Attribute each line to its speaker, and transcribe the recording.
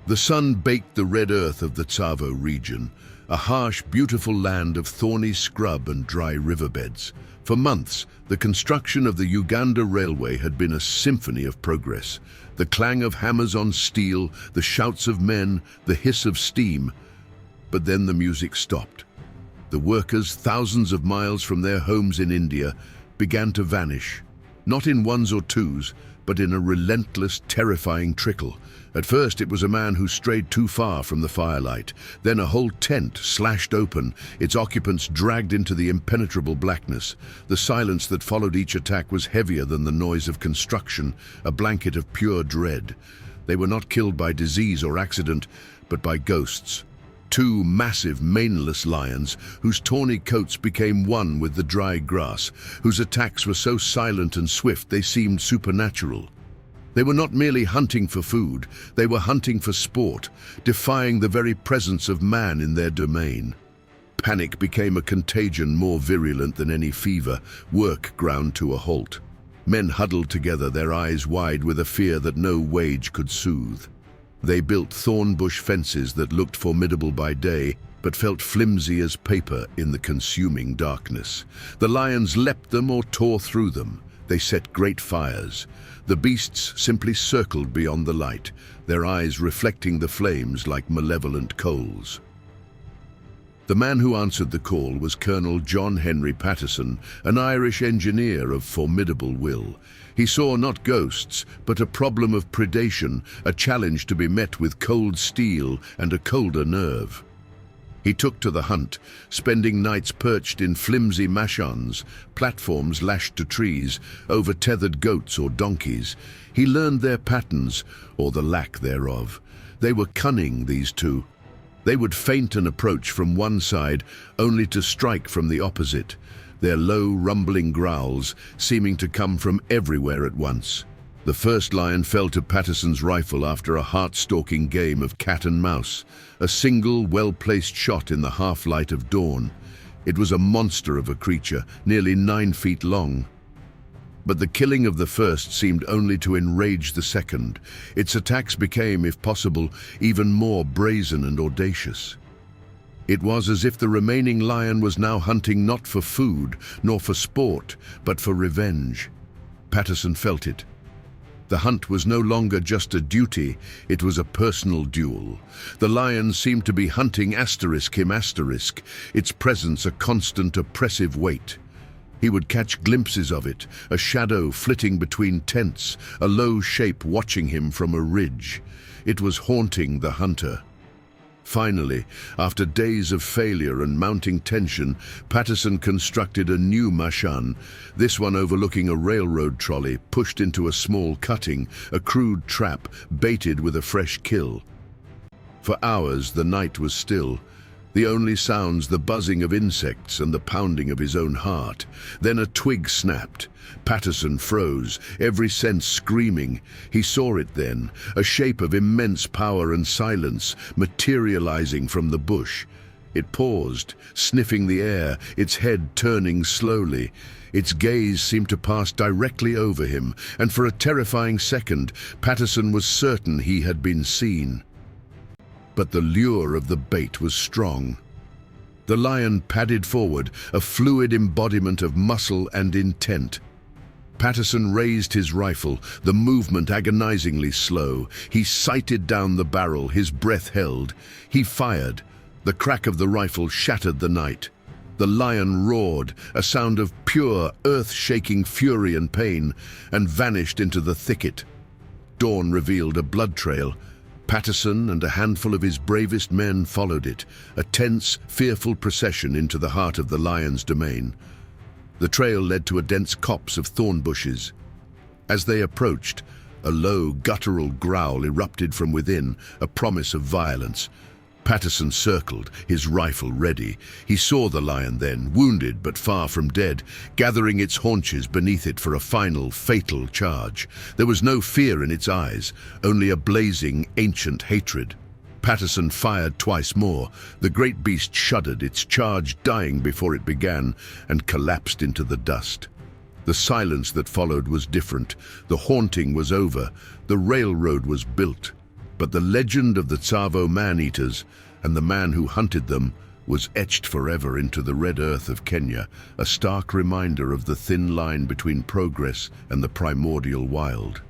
Speaker 1: The sun baked the red earth of the Tsavo region, a harsh, beautiful land of thorny scrub and dry riverbeds. For months, the construction of the Uganda Railway had been a symphony of progress. The clang of hammers on steel, the shouts of men, the hiss of steam. But then the music stopped. The workers, thousands of miles from their homes in India, began to vanish. Not in ones or twos, but in a relentless, terrifying trickle. At first it was a man who strayed too far from the firelight. Then a whole tent slashed open, its occupants dragged into the impenetrable blackness. The silence that followed each attack was heavier than the noise of construction, a blanket of pure dread. They were not killed by disease or accident, but by ghosts. Two massive, maneless lions, whose tawny coats became one with the dry grass, whose attacks were so silent and swift they seemed supernatural. They were not merely hunting for food, they were hunting for sport, defying the very presence of man in their domain. Panic became a contagion more virulent than any fever. Work ground to a halt. Men huddled together, their eyes wide with a fear that no wage could soothe. They built thorn-bush fences that looked formidable by day, but felt flimsy as paper in the consuming darkness. The lions leapt them or tore through them. They set great fires. The beasts simply circled beyond the light, their eyes reflecting the flames like malevolent coals. The man who answered the call was Colonel John Henry Patterson, an Irish engineer of formidable will. He saw not ghosts, but a problem of predation, a challenge to be met with cold steel and a colder nerve. He took to the hunt, spending nights perched in flimsy machans, platforms lashed to trees, over tethered goats or donkeys. He learned their patterns, or the lack thereof. They were cunning, these two. They would feint an approach from one side, only to strike from the opposite, their low, rumbling growls seeming to come from everywhere at once. The first lion fell to Patterson's rifle after a heart-stalking game of cat and mouse, a single, well-placed shot in the half-light of dawn. It was a monster of a creature, nearly 9 feet long. But the killing of the first seemed only to enrage the second. Its attacks became, if possible, even more brazen and audacious. It was as if the remaining lion was now hunting not for food, nor for sport, but for revenge. Patterson felt it. The hunt was no longer just a duty, it was a personal duel. The lion seemed to be hunting him, its presence a constant oppressive weight. He would catch glimpses of it, a shadow flitting between tents, a low shape watching him from a ridge. It was haunting the hunter. Finally, after days of failure and mounting tension, Patterson constructed a new machan, this one overlooking a railroad trolley pushed into a small cutting, a crude trap baited with a fresh kill. For hours the night was still, the only sounds the buzzing of insects and the pounding of his own heart. Then a twig snapped. Patterson froze, every sense screaming. He saw it then, a shape of immense power and silence, materializing from the bush. It paused, sniffing the air, its head turning slowly. Its gaze seemed to pass directly over him, and for a terrifying second, Patterson was certain he had been seen. But the lure of the bait was strong. The lion padded forward, a fluid embodiment of muscle and intent. Patterson raised his rifle, the movement agonizingly slow. He sighted down the barrel, his breath held. He fired. The crack of the rifle shattered the night. The lion roared, a sound of pure, earth-shaking fury and pain, and vanished into the thicket. Dawn revealed a blood trail. Patterson and a handful of his bravest men followed it, a tense, fearful procession into the heart of the lion's domain. The trail led to a dense copse of thorn bushes. As they approached, a low, guttural growl erupted from within, a promise of violence. Patterson circled, his rifle ready. He saw the lion then, wounded but far from dead, gathering its haunches beneath it for a final, fatal charge. There was no fear in its eyes, only a blazing, ancient hatred. Patterson fired twice more. The great beast shuddered, its charge dying before it began, and collapsed into the dust. The silence that followed was different. The haunting was over. The railroad was built. But the legend of the Tsavo man-eaters and the man who hunted them was etched forever into the red earth of Kenya, a stark reminder of the thin line between progress and the primordial wild.